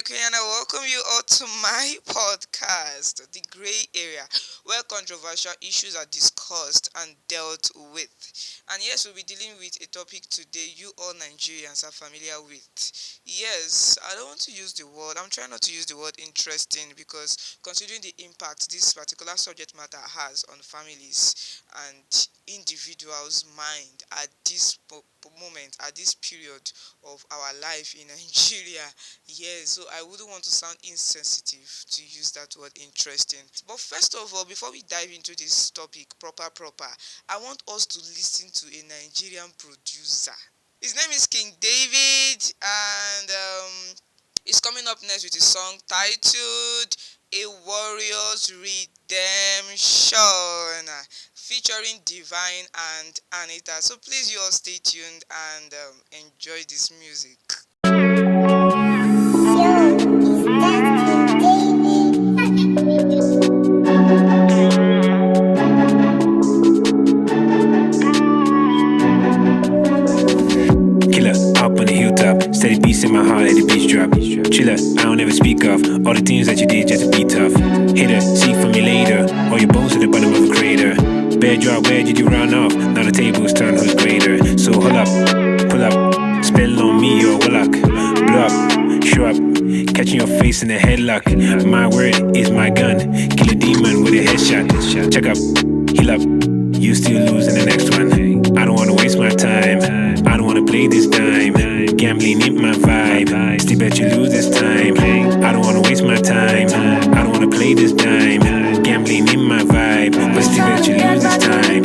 Queen, and I welcome you all to my podcast, The Grey Area, where controversial issues are discussed and dealt with. And yes, we'll be dealing with a topic today you all Nigerians are familiar with. Yes, I don't want to use the word, I'm trying not to use the word interesting because considering the impact this particular subject matter has on families and individuals' mind at this moment, at this period of our life in Nigeria. Yes, so I wouldn't want to sound insensitive to use that word interesting. But first of all, before we dive into this topic proper, I want us to listen to a Nigerian producer. His name is KingDavid, and he's coming up next with a song titled A Warrior's Redemption, featuring Divine and Anita. So please, you all stay tuned and enjoy this music. Killer, up on the hilltop, steady beats in my heart at the beach drop. Chiller, I don't ever speak of all the things that you did just to be tough. Hitter, seek from me later, all your bones at the bottom of a crater. Bear drop, where did you run off? Now the tables turn, who's greater? So hold up, pull up, spell on me or Willock. Blow up, show up, catching your face in a headlock. My word is my gun, kill a demon with a headshot. Check up, heal up, you still lose in the next one. I don't wanna waste my time, I don't wanna play this dime. Gambling ain't my vibe, still bet you lose this time. I don't wanna waste my time, I don't wanna play this dime. Gambling ain't my vibe, but still bet you lose this time.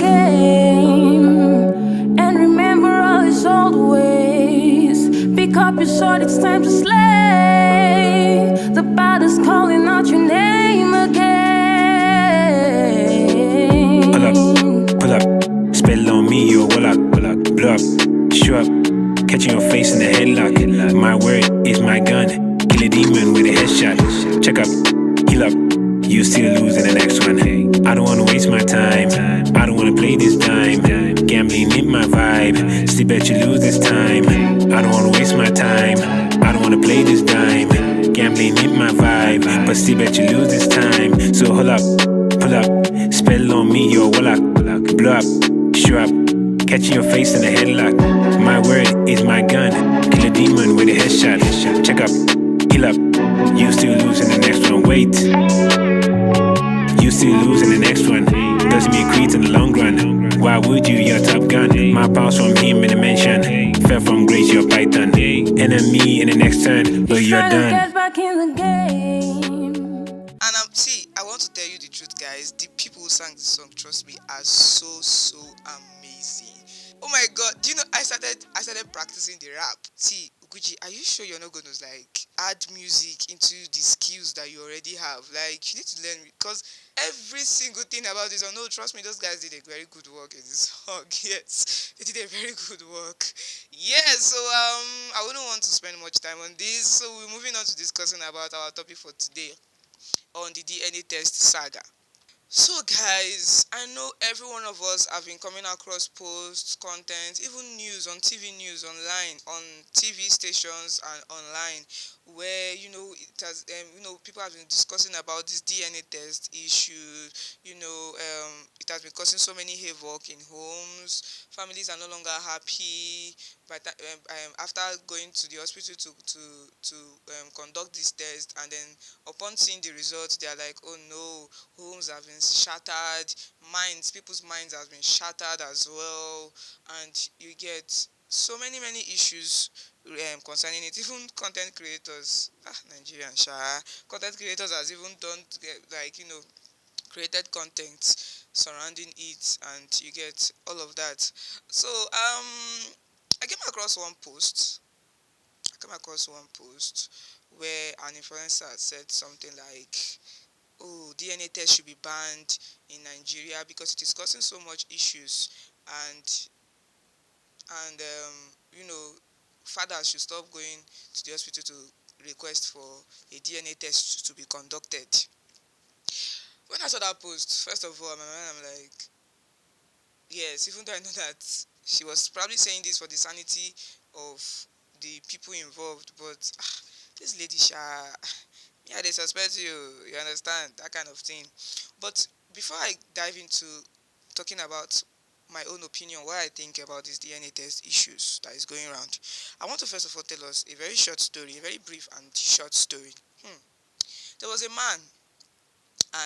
And remember all his old ways. Pick up your sword, it's time to slay. The battle's calling out your name again. Pull up, spell on me, you a Willock. Blow up, show up, catching your face in the headlock. My word is my gun, kill a demon with a headshot. Check up, heal up, you still lose in the next one. I don't wanna waste my time, I don't wanna play this dime. Gambling ain't my vibe, still bet you lose this time. I don't wanna waste my time, I don't wanna play this dime. Gambling ain't my vibe, but still bet you lose this time. So hold up, pull up, spell on me, yo, Willock. Blow up, show up, catching your face in the headlock. My word is my gun, kill a demon with a headshot. Check up, heal up, you still lose in the next one. Wait, you still lose in the next one. Doesn't mean creeds in the long run. Why would you? You're a top gun. My power's from him in the mansion. Fell from grace, you're Python. Enemy in the next turn, but you're done. Get back in the game. And see, I want to tell you the truth, guys. The people who sang the song, trust me, are so amazing. Oh my God! Do you know I started practicing the rap. See, Ugwuji, are you sure you're not going to add music into the skills that you already have? Like, you need to learn because every single thing about this. Oh no, trust me, those guys did a very good work in this song. Yes, they did a very good work. Yeah, so I wouldn't want to spend much time on this. So we're moving on to discussing about our topic for today on the DNA test saga. So guys, I know every one of us have been coming across posts, content, even news on TV news online, on TV stations and online, where it has people have been discussing about this DNA test issue. It has been causing so many havoc in homes. Families are no longer happy. But after going to the hospital to conduct this test, and then upon seeing the results, they are like, oh no, homes have been shattered, people's minds have been shattered as well, and you get so many issues concerning it. Even content creators, Nigerian content creators has even done created content surrounding it, and you get all of that. So I came across one post. Where an influencer said something like, "Oh, DNA test should be banned in Nigeria because it is causing so much issues, and and fathers should stop going to the hospital to request for a DNA test to be conducted." When I saw that post, first of all, in my mind, I'm like, yes, even though I know that she was probably saying this for the sanity of the people involved, but this lady sha, yeah, they suspect you. You understand that kind of thing. But before I dive into talking about my own opinion, what I think about this DNA test issues that is going around, I want to first of all tell us a very short story, a very brief and short story. Hmm. There was a man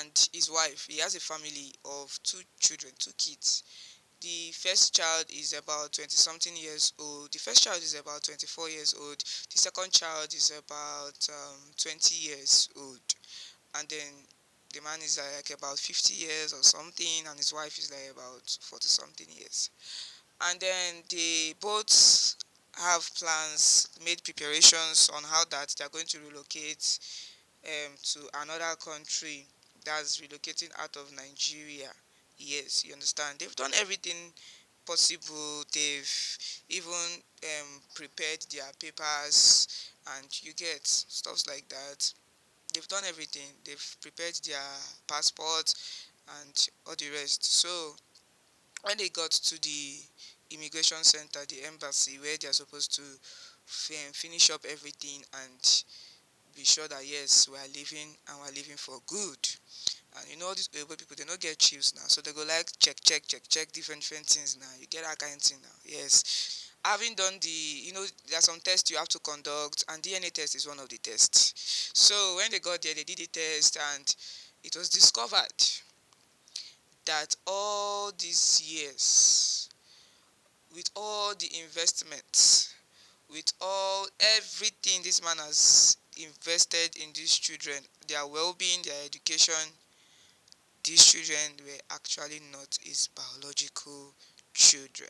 and his wife. He has a family of two children, two kids. The first child is about 20 something years old. The first child is about 24 years old. The second child is about 20 years old. And then the man is like about 50 years or something, and his wife is like about 40 something years. And then they both have plans, made preparations on how that they're going to relocate to another country, that's relocating out of Nigeria. Yes, you understand. They've done everything possible. They've even prepared their papers, and you get stuff like that. They've done everything. They've prepared their passport and all the rest. So when they got to the immigration center, the embassy, where they're supposed to finish up everything and be sure that yes, we are living and we're living for good. And you know all these Yoruba people, they don't get chills now, so they go like check different things now. You get that kind of thing now. Yes, having done the, there's some tests you have to conduct, and DNA test is one of the tests. So when they got there, they did the test, and it was discovered that all these years, with all the investments, with all everything this man has invested in these children, their well-being, their education, these children were actually not his biological children.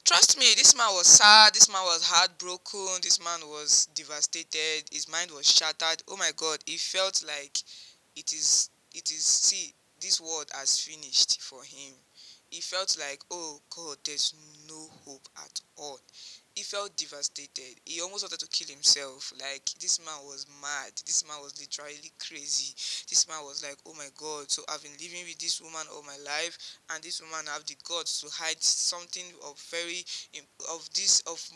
Trust me, this man was sad, this man was heartbroken, this man was devastated, his mind was shattered. Oh my god, he felt like see, this world has finished for him. He felt like, oh god, there's no hope at all. He felt devastated. He almost wanted to kill himself. Like, this man was mad. This man was literally crazy. This man was like, oh my god, so I've been living with this woman all my life, and this woman have the guts to hide something of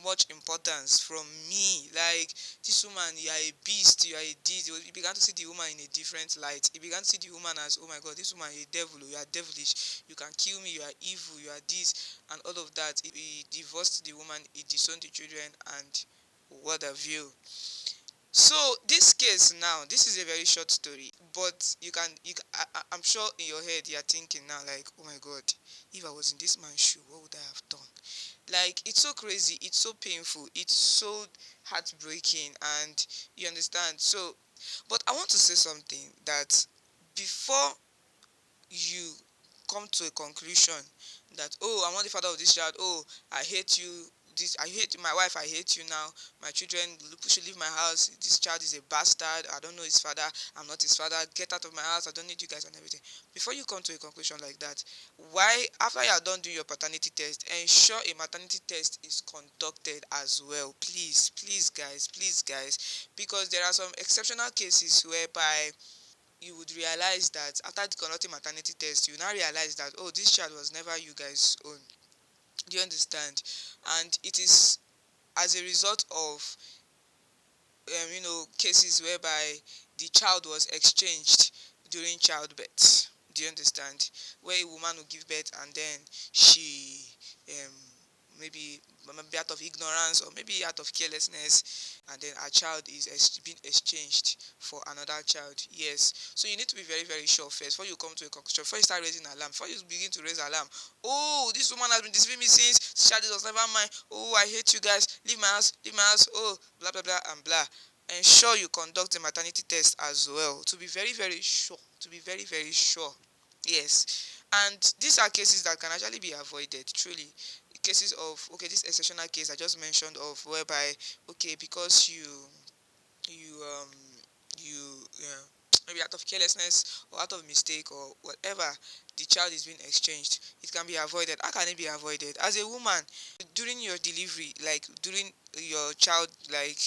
much importance from me. Like, this woman, you are a beast, you are a this. He began to see the woman in a different light. He began to see the woman as, oh my god, this woman, you're a devil, you are devilish, you can kill me, you are evil, you are this, and all of that. He divorced the woman, he disowned the children, and what have you. So this case now, this is a very short story, but I'm sure in your head you're thinking now, like, oh my god, if I was in this man's shoe, what would I have done? Like, it's so crazy, it's so painful, it's so heartbreaking, and you understand. So, but I want to say something, that before you come to a conclusion that, oh, I'm not the father of this child, oh, I hate you, this, I hate my wife, I hate you now, my children should leave my house, this child is a bastard, I don't know his father, I'm not his father, get out of my house, I don't need you guys and everything. Before you come to a conclusion like that, why, after you are done doing your paternity test, ensure a maternity test is conducted as well. Please guys, because there are some exceptional cases whereby you would realize that after conducting maternity test, you now realize that, oh, this child was never you guys own. Do you understand? And it is as a result of cases whereby the child was exchanged during childbirth. Do you understand? Where a woman will give birth, and then she um, maybe out of ignorance or maybe out of carelessness, and then a child is being exchanged for another child. Yes, so you need to be very very sure first before you come to a conclusion, before you start raising alarm, before you begin to raise alarm. Oh, this woman has been deceiving me since this child was never mine. Oh, I hate you guys, leave my house, leave my house. Oh, blah blah blah and blah. Ensure you conduct a maternity test as well, to be very very sure, to be very very sure. Yes, and these are cases that can actually be avoided, truly. Cases of, okay, this exceptional case I just mentioned, of whereby, okay, because you you maybe out of carelessness or out of mistake or whatever, the child is being exchanged, it can be avoided. How can it be avoided? As a woman, during your delivery, like during your child, like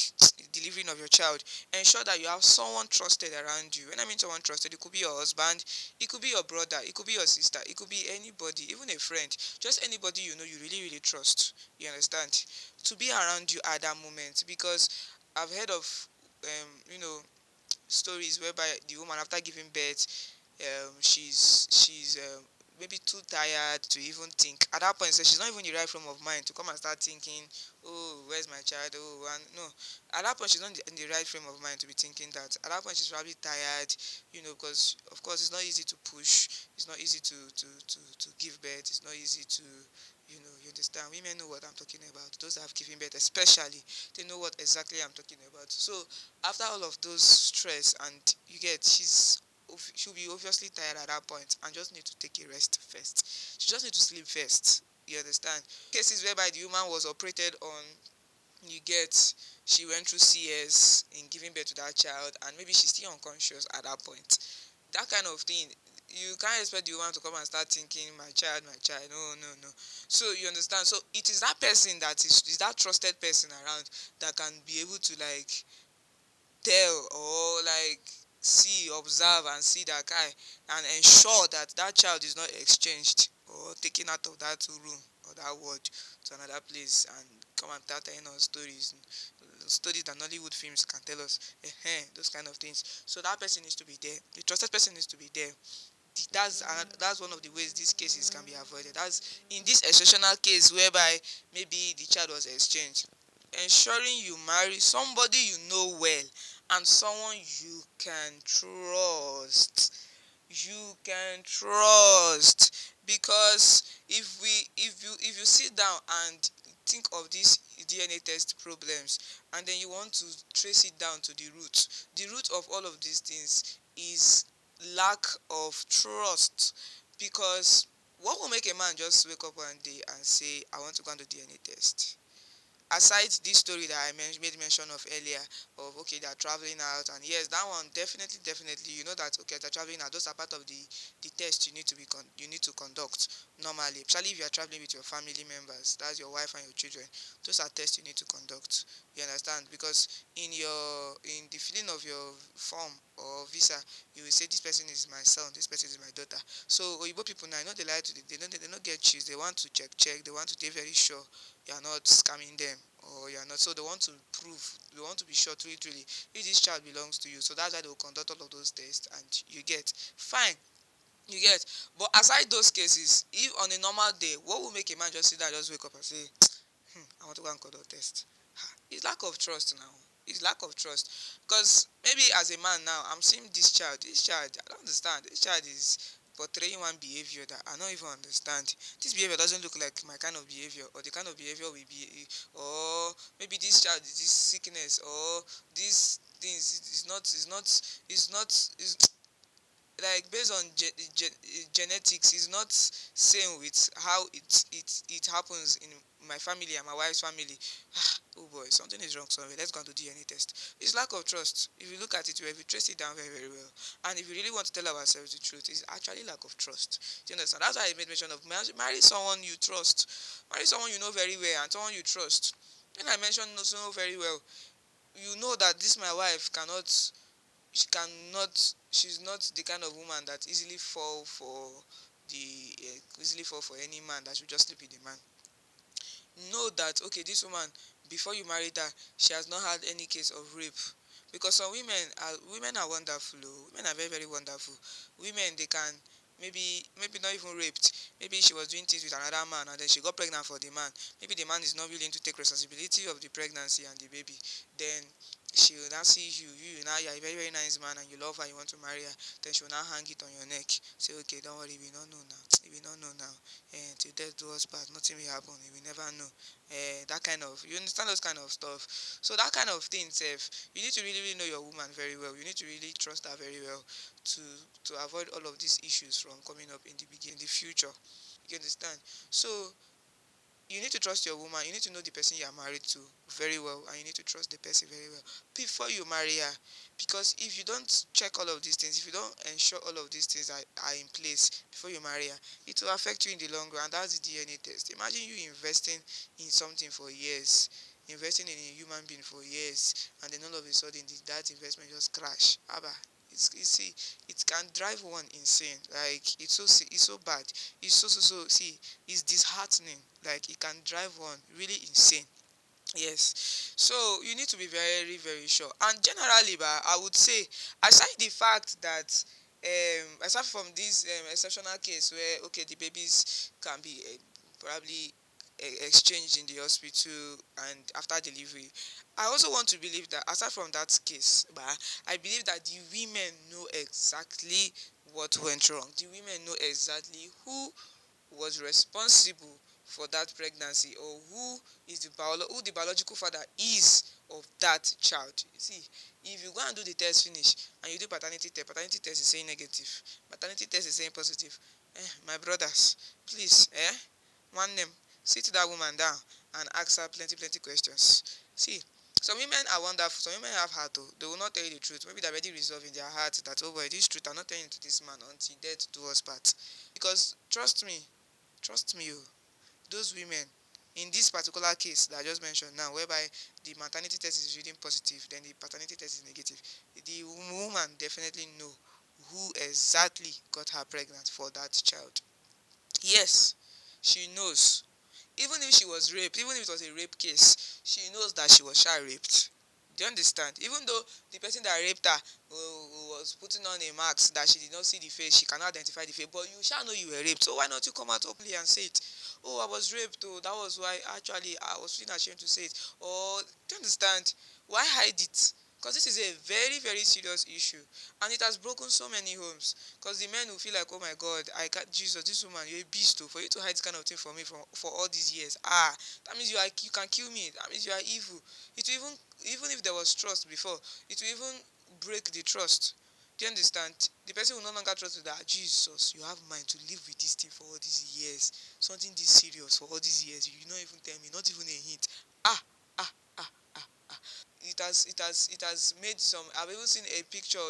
delivering of your child, ensure that you have someone trusted around you. When I mean someone trusted, it could be your husband, it could be your brother, it could be your sister, it could be anybody, even a friend, just anybody you really really trust, you understand, to be around you at that moment. Because I've heard of stories whereby the woman after giving birth, she's maybe too tired to even think. At that point, so she's not even in the right frame of mind to come and start thinking, oh, where's my child? Oh, and no. At that point, she's not in the right frame of mind to be thinking that. At that point, she's probably tired, because of course it's not easy to push. It's not easy to give birth. It's not easy to, you understand. Women know what I'm talking about. Those that have given birth, especially, they know what exactly I'm talking about. So after all of those stress, and you get, she'll be obviously tired at that point and just need to take a rest first. She just need to sleep first. You understand? Cases whereby the woman was operated on, you get, she went through CS in giving birth to that child, and maybe she's still unconscious at that point. That kind of thing, you can't expect the woman to come and start thinking, my child, my child. No, no, no. So you understand? So it is that person that is that trusted person around that can be able to like tell or like see, observe and see that guy and ensure that that child is not exchanged or taken out of that room or that ward to another place and come and start telling us stories that Nollywood films can tell us, those kind of things. So that person needs to be there. The trusted person needs to be there. That's one of the ways these cases can be avoided. That's in this exceptional case whereby maybe the child was exchanged. Ensuring you marry somebody you know well and someone you can trust. You can trust, because if you sit down and think of these DNA test problems, and then you want to trace it down to the root of all of these things is lack of trust. Because what will make a man just wake up one day and say, I want to go and do DNA test? Aside this story that I made mention of earlier, of okay, they are traveling out, and yes, that one definitely, you know that okay, they're traveling out. Those are part of the test you need to conduct normally, especially if you are traveling with your family members, that's your wife and your children. Those are tests you need to conduct. You understand? Because in the filling of your form or visa, you will say this person is my son, this person is my daughter. So Oyibo people now, I know they like to, they don't get cheese. They want to check. They want to be very sure you are not scamming them, or you are not. So they want to prove, they want to be sure truly if this child belongs to you. So that's why they will conduct all of those tests, and you get fine. You get. But aside those cases, if on a normal day, what will make a man just sit there and just wake up and say, I want to go and conduct test? It's lack of trust now. It's lack of trust. Because maybe as a man now, I'm seeing this child, I don't understand. This child is portraying one behavior that I don't even understand. This behavior doesn't look like my kind of behavior, or the kind of behavior we be, or maybe this child is this sickness, or this things is not like based on genetics is not same with how it happens in my family and my wife's family. Oh boy, something is wrong somewhere. Let's go and do DNA test. It's lack of trust. If you look at it well, if you trace it down very well, and if you really want to tell ourselves the truth, it's actually lack of trust. Do you understand? That's why I made mention of marry someone you trust, marry someone you know very well, and someone you trust. When I mentioned know very well, you know that this my wife cannot, she's not the kind of woman that easily fall for any man that should just sleep with the man. Know that okay, this woman, before you married her, she has not had any case of rape. Because some women are wonderful. Oh. Women are very very wonderful. Women, they can maybe not even raped. Maybe she was doing things with another man and then she got pregnant for the man. Maybe the man is not willing to take responsibility of the pregnancy and the baby. Then she will now see you now, you're a very very nice man and you love her, you want to marry her. Then she will now hang it on your neck. Say okay, don't worry, we don't know now. We don't know now. Till death do us part, nothing will happen. We will never know. That kind of, you understand those kind of stuff. So that kind of thing, Seth, you need to really, really know your woman very well. You need to really trust her very well to avoid all of these issues from coming up in the future. You understand? So you need to trust your woman. You need to know the person you are married to very well, and you need to trust the person very well before you marry her. Because if you don't check all of these things, if you don't ensure all of these things are in place before you marry her, it will affect you in the long run. That's the DNA test. Imagine you investing in something for years, investing in a human being for years, and then all of a sudden that investment just crash. Abba, see, it can drive one insane. Like it's so bad. It's so see, it's disheartening. Like it can drive one really insane. Yes. So you need to be very, very sure. And generally, but I would say, aside the fact that, aside from this exceptional case where okay, the babies can be probably exchanged in the hospital and after delivery, I also want to believe that aside from that case, but I believe that the women know exactly what went wrong. The women know exactly who was responsible for that pregnancy, or who the biological father is of that child. You see, if you go and do the test finish and you do paternity test is saying negative, maternity test is saying positive, my brothers, please, one name, sit that woman down and ask her plenty questions. See, some women are wonderful, some women have heart oh, they will not tell you the truth. Maybe they're already resolved in their heart that, oh boy, this truth I'm not telling to this man until death do us part. Because trust me, oh, those women in this particular case that I just mentioned now, whereby the maternity test is reading positive, then the paternity test is negative, the woman definitely know who exactly got her pregnant for that child. Yes, she knows. Even if she was raped, even if it was a rape case, she knows that she was child raped. Do you understand? Even though the person that raped her was putting on a mask that she did not see the face, she cannot identify the face, but you shall know you were raped. So why not you come out openly and say it? Oh, I was raped. Oh, that was why actually I was feeling ashamed to say it. Or do you understand? Why hide it? Because this is a very, very serious issue, and it has broken so many homes. Because the men will feel like, oh my God, I got Jesus, this woman, you're a beast. Oh, for you to hide this kind of thing from me for all these years, that means you can kill me. That means you are evil. It will even if there was trust before, it will even break the trust. Do you understand? The person will no longer trust you that Jesus, you have mind to live with this thing for all these years. Something this serious for all these years. You not even tell me, not even a hint. Ah, ah, ah, ah, ah. It has made some. I've even seen a picture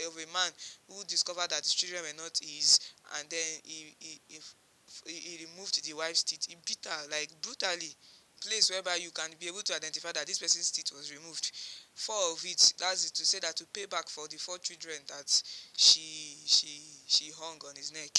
of a man who discovered that his children were not his, and then he removed the wife's teeth. He beat her like brutally. Place whereby you can be able to identify that this person's teeth was removed. Four of it, that's it, to say that to pay back for the four children that she hung on his neck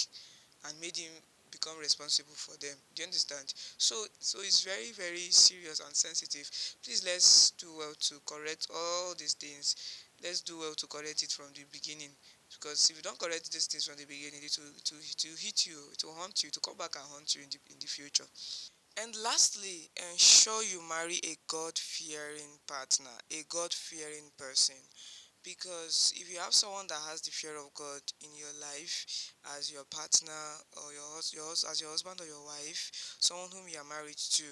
and made him become responsible for them. Do you understand? So it's very, very serious and sensitive. Please, let's do well to correct all these things. Let's do well to correct it from the beginning, because if you don't correct these things from the beginning, it will hit you, it will haunt you, to come back and haunt you in the future. And lastly, ensure you marry a God-fearing partner, a God-fearing person. Because if you have someone that has the fear of God in your life as your partner, or as your husband or your wife, someone whom you are married to,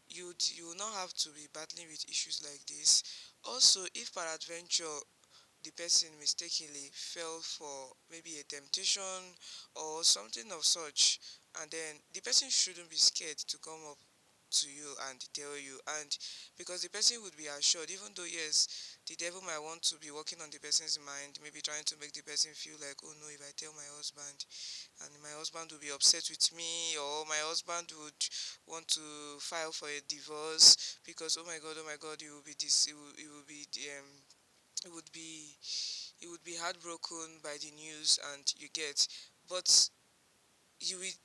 you will not have to be battling with issues like this. Also, if peradventure the person mistakenly fell for maybe a temptation or something of such, and then the person shouldn't be scared to come up to you and tell you. And because the person would be assured, even though yes, the devil might want to be working on the person's mind, maybe trying to make the person feel like, oh no, if I tell my husband, and my husband will be upset with me, or my husband would want to file for a divorce because oh my god, it will be this, it will be it would be it would be heartbroken by the news, and you get. But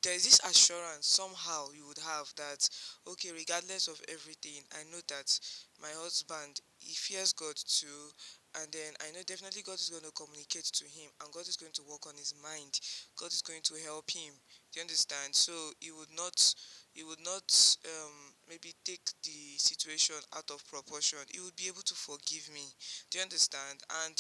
there's this assurance somehow you would have that, okay, regardless of everything, I know that my husband, he fears God too, and then I know definitely God is going to communicate to him, and God is going to work on his mind. God is going to help him. Do you understand? So he would not maybe take the situation out of proportion. He would be able to forgive me. Do you understand? And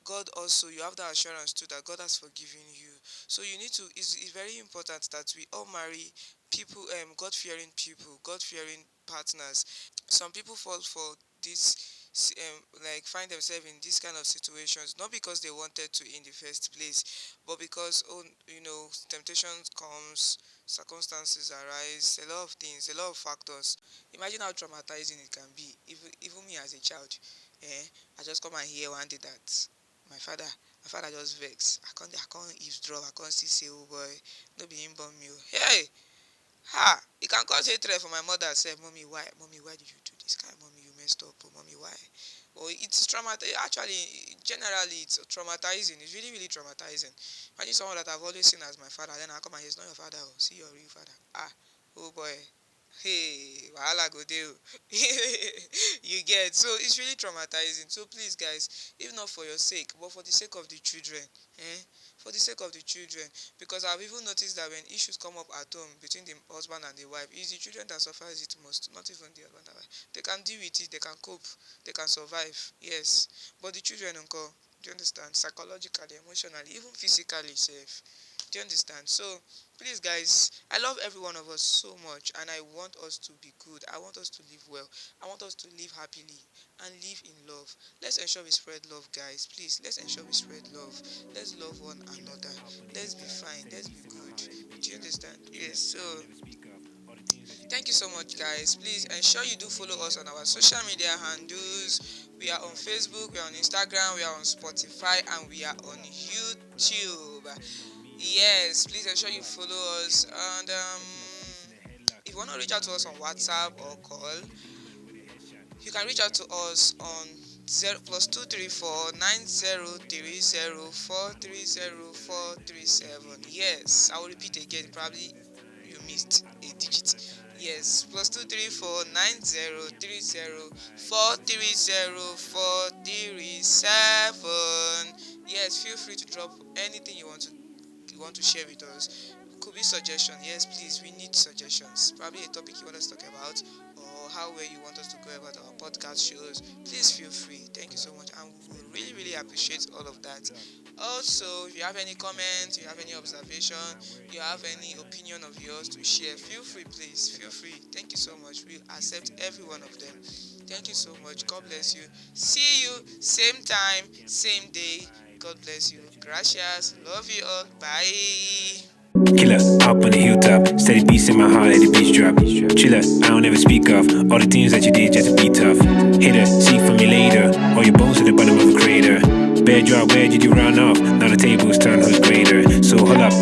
God also, you have that assurance too that God has forgiven you. So you need to, it's very important that we all marry people, God fearing people, God fearing partners. Some people fall for this, like find themselves in this kind of situations, not because they wanted to in the first place, but because, oh, temptations comes, circumstances arise, a lot of things, a lot of factors. Imagine how traumatizing it can be. Even me as a child, I just come and hear one day that my father my father just vex. I can't eavesdrop. I can't still say, oh boy, no be him born me. Oh. Hey, ha! You can cause hatred for my mother. Say, mommy, why? Mommy, why did you do this? Kind, mommy, you messed up. Oh, mommy, why? Oh, it's traumatizing. Actually, generally, it's traumatizing. It's really, really traumatizing. Imagine someone that I've always seen as my father. Then I come and he's not your father. Oh, see your real father. Ah, oh boy. Hey, wahala go dey. You get, so it's really traumatizing. So please, guys, if not for your sake, but for the sake of the children, eh? For the sake of the children, because I've even noticed that when issues come up at home between the husband and the wife, it's the children that suffers it most, not even the husband and wife. They can deal with it, they can cope, they can survive, yes. But the children, uncle, do you understand? Psychologically, emotionally, even physically safe. Do you understand? So please, guys, I love every one of us so much, and I want us to be good. I want us to live well. I want us to live happily and live in love. Let's ensure we spread love, guys. Please, let's ensure we spread love. Let's love one another. Let's be fine. Let's be good. Do you understand? Yes. So thank you so much, guys. Please ensure you do follow us on our social media handles. We are on Facebook, we are on Instagram, we are on Spotify, and we are on YouTube. Yes, please ensure you follow us. And if you want to reach out to us on WhatsApp or call, you can reach out to us on 0 +234 9030430 437. Yes, I will repeat again. Probably you missed a digit. Yes, +234 9030430 437. Yes, feel free to drop anything you want to share with us. Could be suggestion. Yes, please, we need suggestions. Probably a topic you want us to talk about, or how well you want us to go about our podcast shows. Please feel free. Thank you so much, and we will really, really appreciate all of that. Also, if you have any comments, you have any observation, you have any opinion of yours to share, feel free, please. Feel free. Thank you so much. We accept every one of them. Thank you so much. God bless you. See you same time, same day. God bless you. Gracias. Love you all. Bye. Killer, up on the hilltop, steady beats in my heart at the beach drop. Chiller, I don't ever speak of all the things that you did just to be tough. Hitter, seek from me later, all your bones at the bottom of a crater. Bad job, where did you run off? Now the tables turn, who's greater? So hold up.